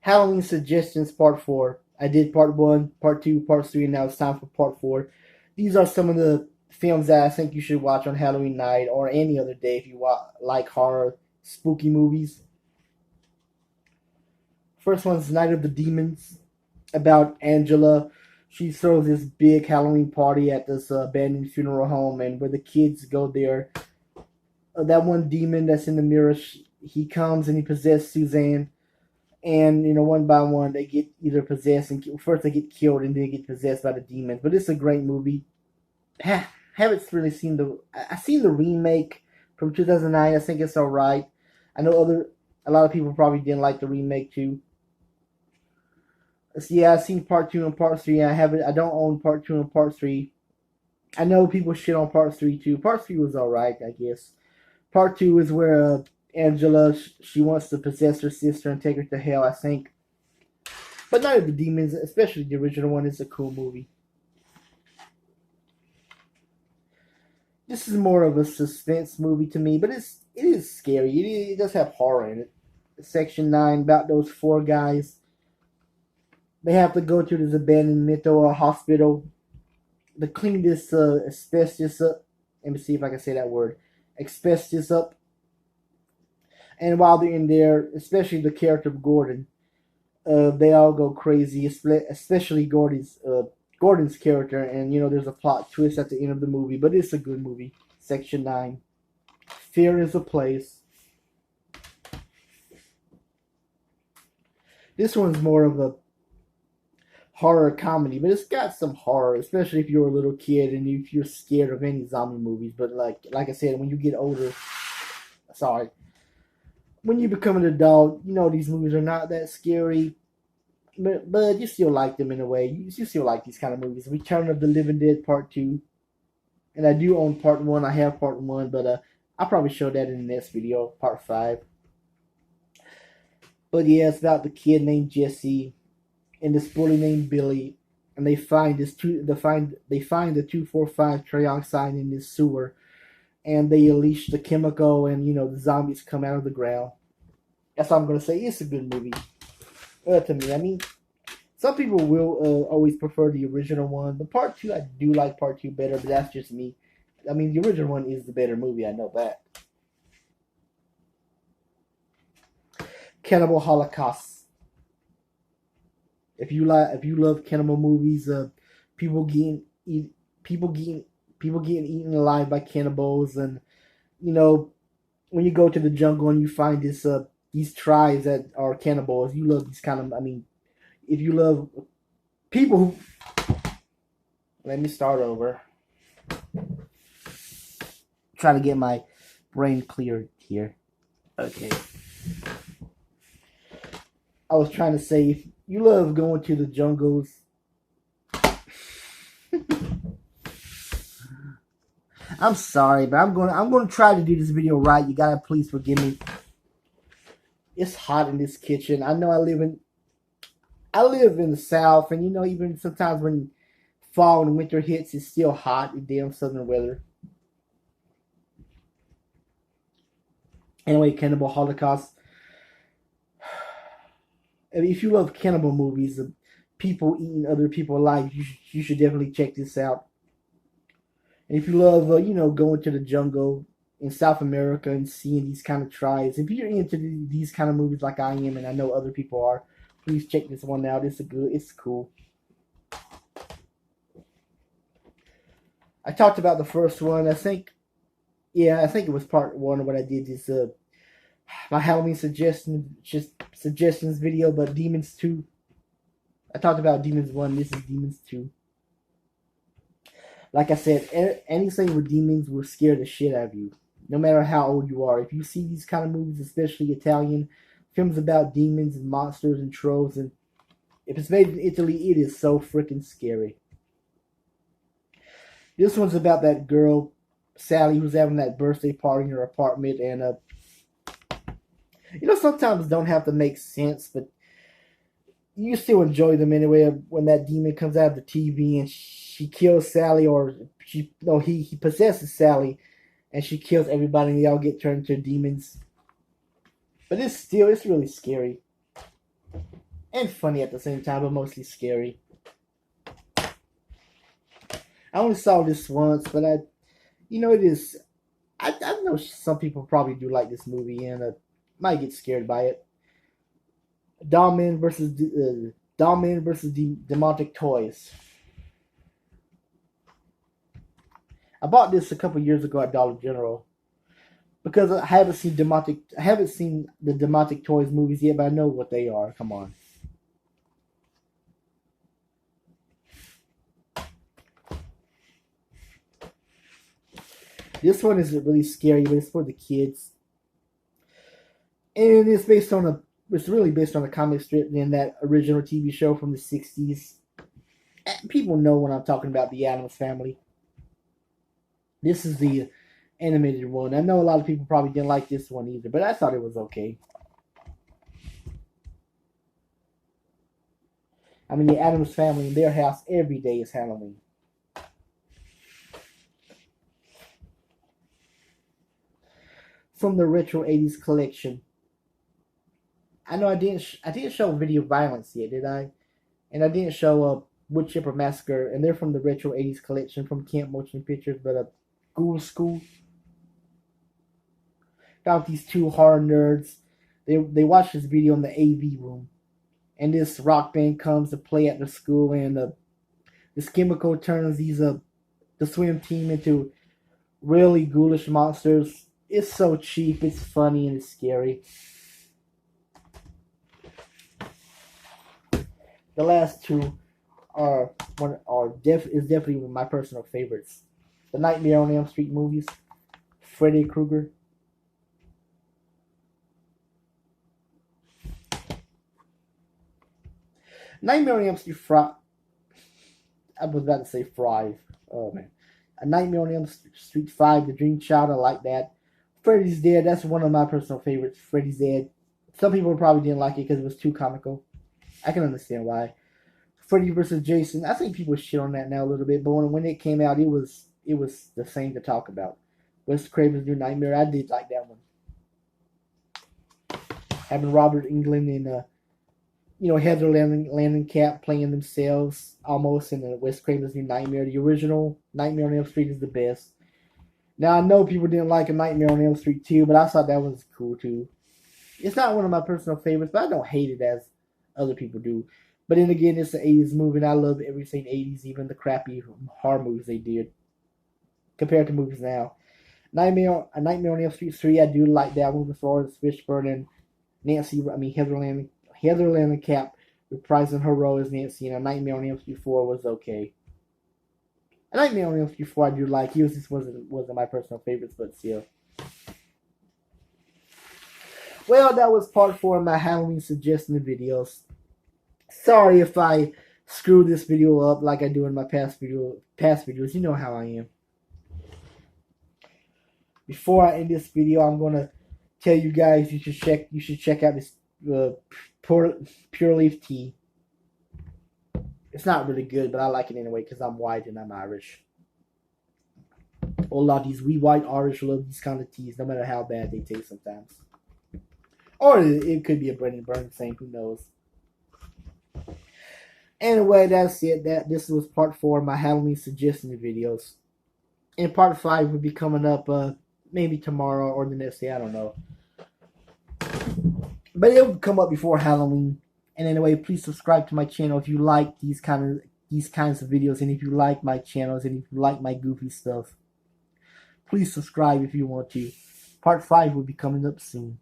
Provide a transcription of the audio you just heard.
Halloween Suggestions Part 4. I did Part 1, Part 2, Part 3, and now it's time for Part 4. These are some of the films that I think you should watch on Halloween night or any other day if you like horror, spooky movies. First one's Night of the Demons, about Angela. She throws this big Halloween party at this abandoned funeral home, and where the kids go there, that one demon that's in the mirror, he comes and he possesses Suzanne. And one by one they get either possessed and first they get killed and then they get possessed by the demons. But it's a great movie. Haven't really seen I seen the remake from 2009. I think it's all right. I know a lot of people probably didn't like the remake too. So yeah, I've seen part 2 and part 3. I don't own part 2 and part 3. I know people shit on part 3 too. Part 3 was all right, I guess. Part 2 is where Angela, she wants to possess her sister and take her to hell, I think. But Night of the Demons, especially the original one, is a cool movie. This is more of a suspense movie to me, but it is scary. It does have horror in it. Section 9, about those 4 guys. They have to go to this abandoned mental hospital to clean this asbestos up. Let me see if I can say that word. Asbestos up. And while they're in there, especially the character of Gordon, they all go crazy, especially Gordon's character. And, there's a plot twist at the end of the movie, but it's a good movie. Section 9. Fear is a Place. This one's more of a horror comedy, but it's got some horror, especially if you're a little kid and if you're scared of any zombie movies. But like I said, when you get older, when you become an adult, these movies are not that scary, but you still like them in a way. You still like these kind of movies. Return of the Living Dead Part 2, and I do own Part 1. I have Part 1, but I'll probably show that in the next video, Part 5. But yeah, it's about the kid named Jesse and this bully named Billy, and they find the 245 trioxide in this sewer, and they unleash the chemical, and the zombies come out of the ground. That's all I'm gonna say. It's a good movie. To me, I mean, some people will always prefer the original one, but Part 2, I do like Part 2 better, but that's just me. I mean, the original one is the better movie. I know that. Cannibal Holocaust. If you love cannibal movies, people getting eaten alive by cannibals, and when you go to the jungle and you find these tribes that are cannibals, you love these kind of. I mean, if you love people who, let me start over. Try to get my brain cleared here. Okay. I was trying to say, if you love going to the jungles, I'm sorry, but I'm going to try to do this video right. You gotta please forgive me. It's hot in this kitchen. I know I live in the South, and even sometimes when fall and winter hits, it's still hot in damn southern weather. Anyway, Cannibal Holocaust. If you love cannibal movies, people eating other people alive, you should definitely check this out. And if you love, going to the jungle in South America and seeing these kind of tribes, if you're into these kind of movies like I am, and I know other people are, please check this one out. It's cool. I talked about the first one. I think it was part 1 of what I did. This my Halloween suggestions video, but Demons 2. I talked about Demons 1. This is Demons 2. Like I said, anything with demons will scare the shit out of you, no matter how old you are. If you see these kind of movies, especially Italian films about demons and monsters and trolls, and if it's made in Italy, it is so freaking scary. This one's about that girl, Sally, who's having that birthday party in her apartment, and sometimes don't have to make sense, but you still enjoy them anyway. When that demon comes out of the TV and she kills Sally, or he possesses Sally, and she kills everybody, and they all get turned into demons. But it's really scary. and funny at the same time, but mostly scary. I only saw this once, but it is. I know some people probably do like this movie and might get scared by it. Dollman versus Demonic Toys. I bought this a couple years ago at Dollar General because I haven't seen the Demonic Toys movies yet, but I know what they are. Come on. This one isn't really scary, but it's for the kids, and it's really based on a comic strip and that original TV show from the '60s. People know when I'm talking about the Addams Family. This is the animated one. I know a lot of people probably didn't like this one either, but I thought it was okay. I mean, the Addams Family in their house every day is Halloween. From the retro '80s collection. I know I didn't show video violence yet, did I? And I didn't show Wood Chipper Massacre, and they're from the retro '80s collection from Camp Motion Pictures, but Ghoul School. Got these two horror nerds. They watch this video in the AV room, and this rock band comes to play at the school, and this chemical turns the swim team into really ghoulish monsters. It's so cheap, it's funny, and it's scary. The last two is definitely my personal favorites. The Nightmare on Elm Street movies, Freddy Krueger. Nightmare on Elm Street I was about to say Five. Oh man. A Nightmare on Elm Street 5, The Dream Child, I like that. Freddy's Dead, that's one of my personal favorites. Freddy's Dead. Some people probably didn't like it because it was too comical. I can understand why. Freddy vs. Jason, I think people shit on that now a little bit, but when it came out, it was the same to talk about. Wes Craven's New Nightmare, I did like that one. Having Robert Englund and Heather Langenkamp playing themselves almost in the Wes Craven's New Nightmare. The original Nightmare on Elm Street is the best. Now I know people didn't like A Nightmare on Elm Street 2, but I thought that was cool too. It's not one of my personal favorites, but I don't hate it as other people do. But then again, it's an '80s movie, and I love everything '80s, even the crappy horror movies they did compared to movies now. A Nightmare on Elm Street 3, I do like that one with Florence Fishburne and Heather Langenkamp reprising her role as Nancy, and A Nightmare on Elm Street 4 was okay. A Nightmare on Elm Street 4 I do like. He just wasn't my personal favorites, but still. Well, that was part 4 of my Halloween suggestion videos. Sorry if I screw this video up like I do in my past videos. You know how I am. Before I end this video, I'm gonna tell you guys you should check out this pure leaf tea. It's not really good, but I like it anyway because I'm white and I'm Irish. A lot of these we white Irish love these kind of teas, no matter how bad they taste sometimes. Or it could be a Brendan Burns thing, who knows. Anyway, that's it. This was part 4 of my Halloween suggestion videos. And part 5 will be coming up maybe tomorrow or the next day, I don't know. But it'll come up before Halloween. And anyway, please subscribe to my channel if you like these kinds of videos, and if you like my channels, and if you like my goofy stuff. Please subscribe if you want to. Part 5 will be coming up soon.